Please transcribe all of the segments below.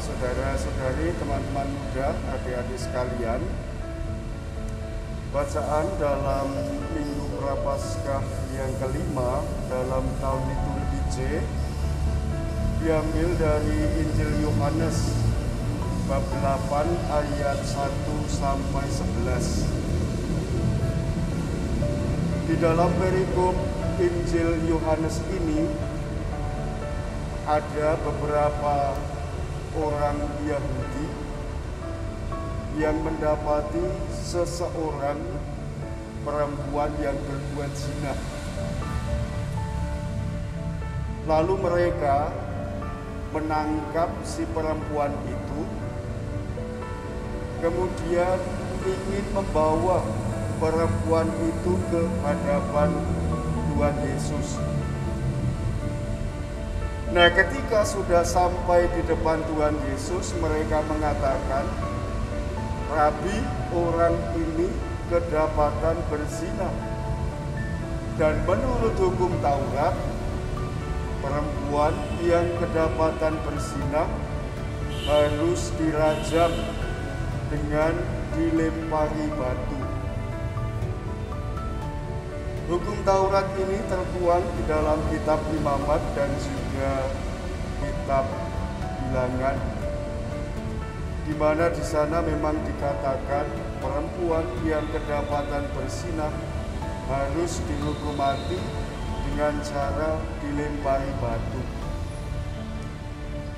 saudara-saudari, teman-teman muda, adik-adik sekalian. Bacaan dalam Minggu Prapaskah yang kelima dalam tahun liturgi C diambil dari Injil Yohanes bab 8 ayat 1 sampai 11. Di dalam perikop Injil Yohanes ini ada beberapa orang Yahudi yang mendapati seseorang perempuan yang berbuat zina. Lalu mereka menangkap si perempuan itu, kemudian ingin membawa perempuan itu ke hadapan Tuhan Yesus. Nah, ketika sudah sampai di depan Tuhan Yesus, mereka mengatakan, "Rabi, orang ini kedapatan berzina. Dan menurut hukum Taurat, perempuan yang kedapatan berzina harus dirajam dengan dilempari batu." Hukum Taurat ini tertuang di dalam kitab Imamat dan juga kitab Bilangan, di mana di sana memang dikatakan perempuan yang kedapatan berzina harus dihukum mati dengan cara dilempari batu.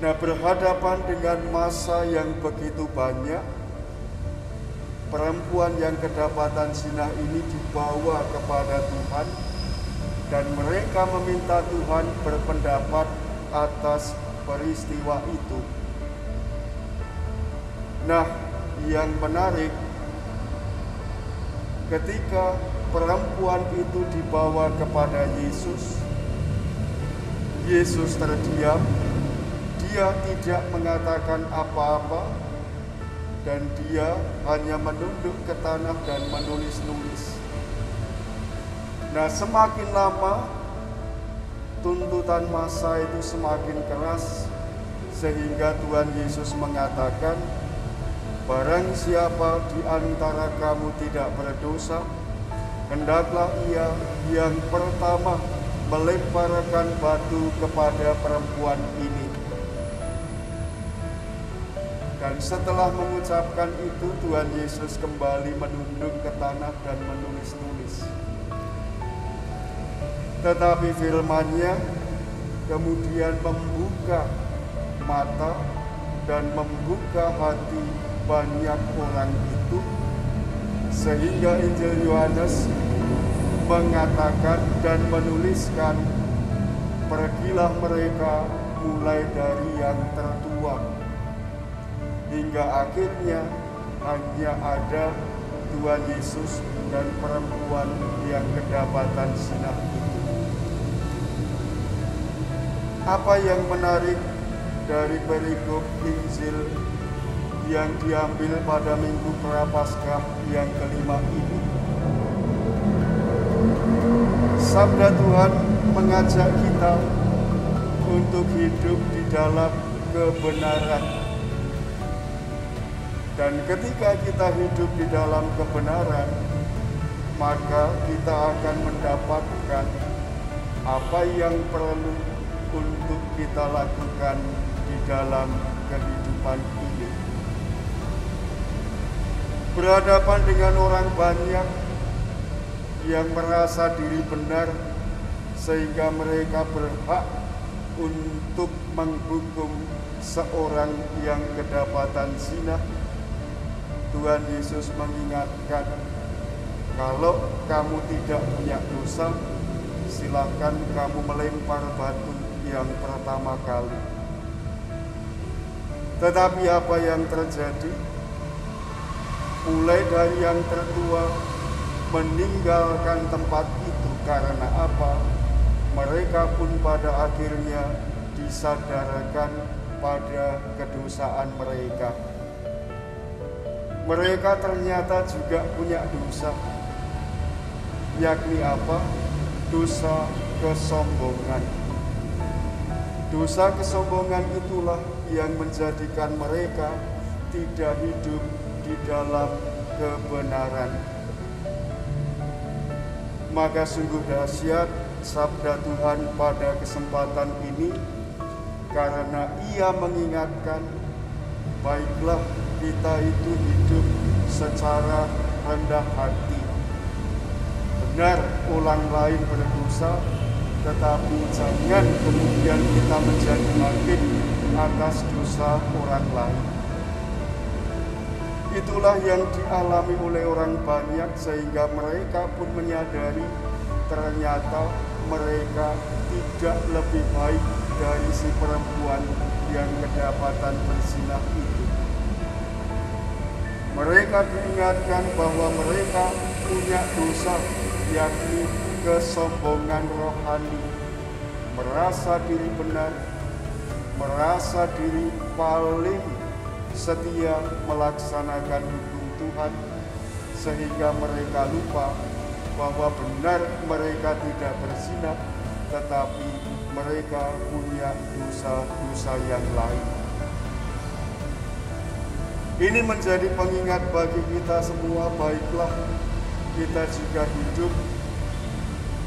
Nah, berhadapan dengan massa yang begitu banyak, perempuan yang kedapatan zina ini dibawa kepada Tuhan dan mereka meminta Tuhan berpendapat atas peristiwa itu. Nah, yang menarik, ketika perempuan itu dibawa kepada Yesus, Yesus terdiam, dia tidak mengatakan apa-apa, dan dia hanya menunduk ke tanah dan menulis-nulis. Nah, semakin lama tuntutan massa itu semakin keras, sehingga Tuhan Yesus mengatakan, "Barang siapa di antara kamu tidak berdosa, hendaklah ia yang pertama melemparkan batu kepada perempuan ini." Dan setelah mengucapkan itu, Tuhan Yesus kembali menunduk ke tanah dan menulis-nulis. Tetapi firman-Nya kemudian membuka mata dan membuka hati banyak orang itu, sehingga Injil Yohanes mengatakan dan menuliskan, "Pergilah mereka mulai dari yang tertua, hingga akhirnya hanya ada Tuhan Yesus dan perempuan yang kedapatan zina itu." Apa yang menarik dari perikop Injil yang diambil pada Minggu Prapaskah yang kelima ini? Sabda Tuhan mengajak kita untuk hidup di dalam kebenaran. Dan ketika kita hidup di dalam kebenaran, maka kita akan mendapatkan apa yang perlu untuk kita lakukan di dalam kehidupan ini. Berhadapan dengan orang banyak yang merasa diri benar, sehingga mereka berhak untuk menghukum seorang yang kedapatan zina, Tuhan Yesus mengingatkan, kalau kamu tidak punya dosa, silakan kamu melempar batu yang pertama kali. Tetapi apa yang terjadi? Mulai dari yang tertua meninggalkan tempat itu. Karena apa? Mereka pun pada akhirnya disadarkan pada kedosaan mereka. Mereka ternyata juga punya dosa, yakni apa? Dosa kesombongan. Dosa kesombongan itulah yang menjadikan mereka tidak hidup di dalam kebenaran. Maka sungguh dahsyat sabda Tuhan pada kesempatan ini, karena Ia mengingatkan, baiklah kita itu hidup secara rendah hati. Benar orang lain berdosa, tetapi jangan kemudian kita menjadi hakim atas dosa orang lain. Itulah yang dialami oleh orang banyak, sehingga mereka pun menyadari ternyata mereka tidak lebih baik dari si perempuan yang kedapatan berzinah itu. Mereka diingatkan bahwa mereka punya dosa, yakni kesombongan rohani, merasa diri benar, merasa diri paling setia melaksanakan hukum Tuhan, sehingga mereka lupa bahwa benar mereka tidak berzina, tetapi mereka punya dosa-dosa yang lain. Ini menjadi pengingat bagi kita semua, baiklah kita juga hidup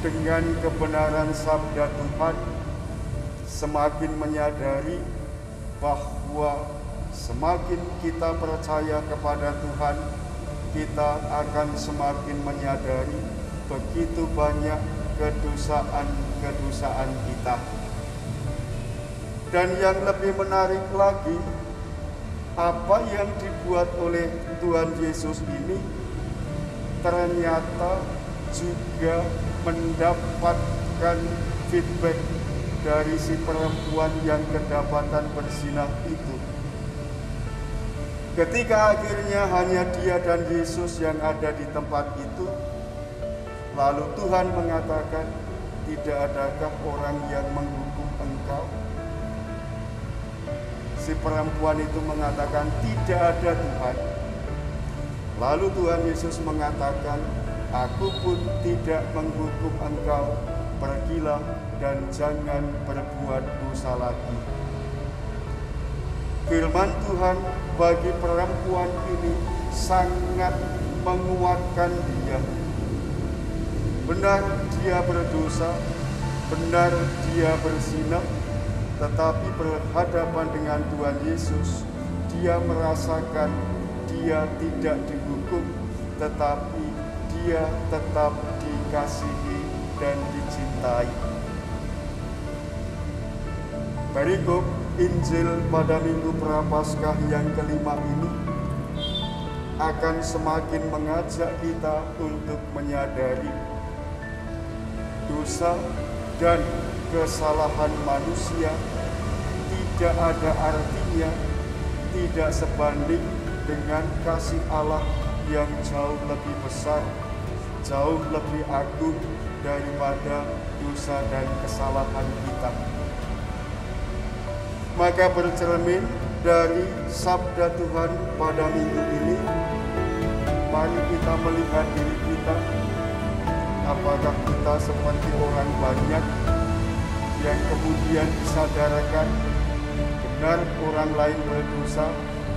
dengan kebenaran sabda Tuhan, semakin menyadari bahwa semakin kita percaya kepada Tuhan, kita akan semakin menyadari begitu banyak kedosaan-kedosaan kita. Dan yang lebih menarik lagi, apa yang dibuat oleh Tuhan Yesus ini ternyata juga mendapatkan feedback dari si perempuan yang kedapatan berzinah itu. Ketika akhirnya hanya dia dan Yesus yang ada di tempat itu, lalu Tuhan mengatakan, tidak adakah orang yang menghukum engkau? Si perempuan itu mengatakan, tidak ada Tuhan. Lalu Tuhan Yesus mengatakan, aku pun tidak menghukum engkau, pergilah dan jangan berbuat dosa lagi. Firman Tuhan bagi perempuan ini sangat menguatkan dia. Benar dia berdosa, benar dia berzina, tetapi berhadapan dengan Tuhan Yesus, dia merasakan dia tidak dihukum, tetapi dia tetap dikasihi dan dicintai. Perikop Injil pada Minggu Prapaskah yang kelima ini akan semakin mengajak kita untuk menyadari dosa dan kesalahan manusia tidak ada artinya, tidak sebanding dengan kasih Allah yang jauh lebih besar, jauh lebih agung daripada dosa dan kesalahan kita. Maka bercermin dari sabda Tuhan pada minggu ini, mari kita melihat diri kita. Apakah kita seperti orang banyak yang kemudian disadarkan benar orang lain berdosa,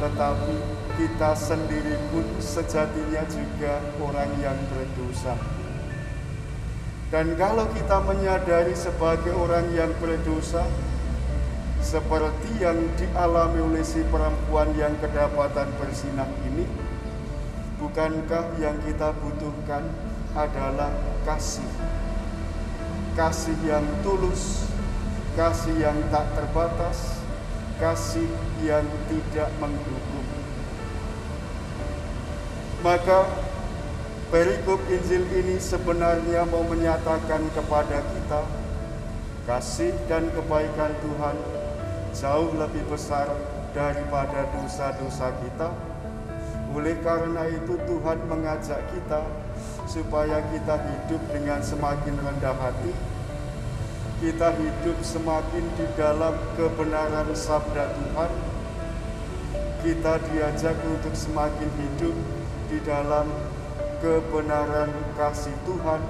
tetapi kita sendiri pun sejatinya juga orang yang berdosa. Dan kalau kita menyadari sebagai orang yang berdosa, seperti yang dialami oleh si perempuan yang kedapatan berzinah ini, bukankah yang kita butuhkan adalah kasih? Kasih yang tulus, kasih yang tak terbatas, kasih yang tidak menghukum. Maka perikop Injil ini sebenarnya mau menyatakan kepada kita, kasih dan kebaikan Tuhan jauh lebih besar daripada dosa-dosa kita. Oleh karena itu Tuhan mengajak kita supaya kita hidup dengan semakin rendah hati, kita hidup semakin di dalam kebenaran sabda Tuhan, kita diajak untuk semakin hidup di dalam kebenaran kasih Tuhan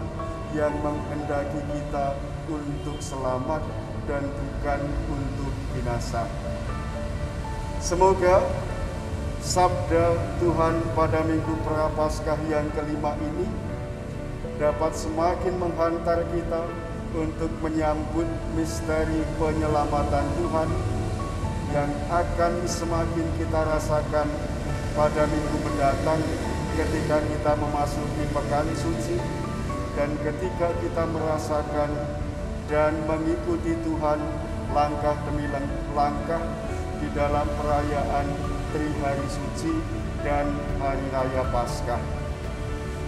yang menghendaki kita untuk selamat dan bukan untuk binasa. Semoga sabda Tuhan pada Minggu Prapaskah yang kelima ini dapat semakin menghantar kita untuk menyambut misteri penyelamatan Tuhan yang akan semakin kita rasakan pada minggu mendatang ketika kita memasuki Pekan Suci dan ketika kita merasakan dan mengikuti Tuhan langkah demi langkah di dalam perayaan Trihari Suci dan Hari Raya Paskah.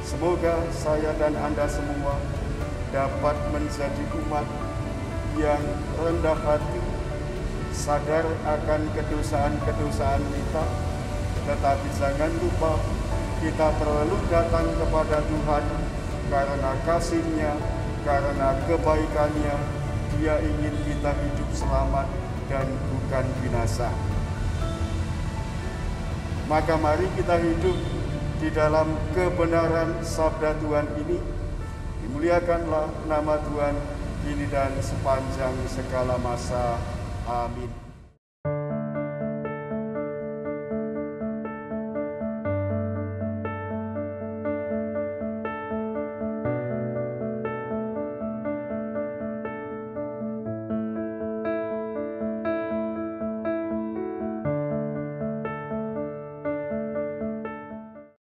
Semoga saya dan Anda semua dapat menjadi umat yang rendah hati, sadar akan kedosaan-kedosaan kita, tetapi jangan lupa kita perlu datang kepada Tuhan karena kasih-Nya, karena kebaikan-Nya. Dia ingin kita hidup selamat dan bukan binasa. Maka mari kita hidup di dalam kebenaran sabda Tuhan ini. Dimuliakanlah nama Tuhan kini dan sepanjang segala masa. Amin.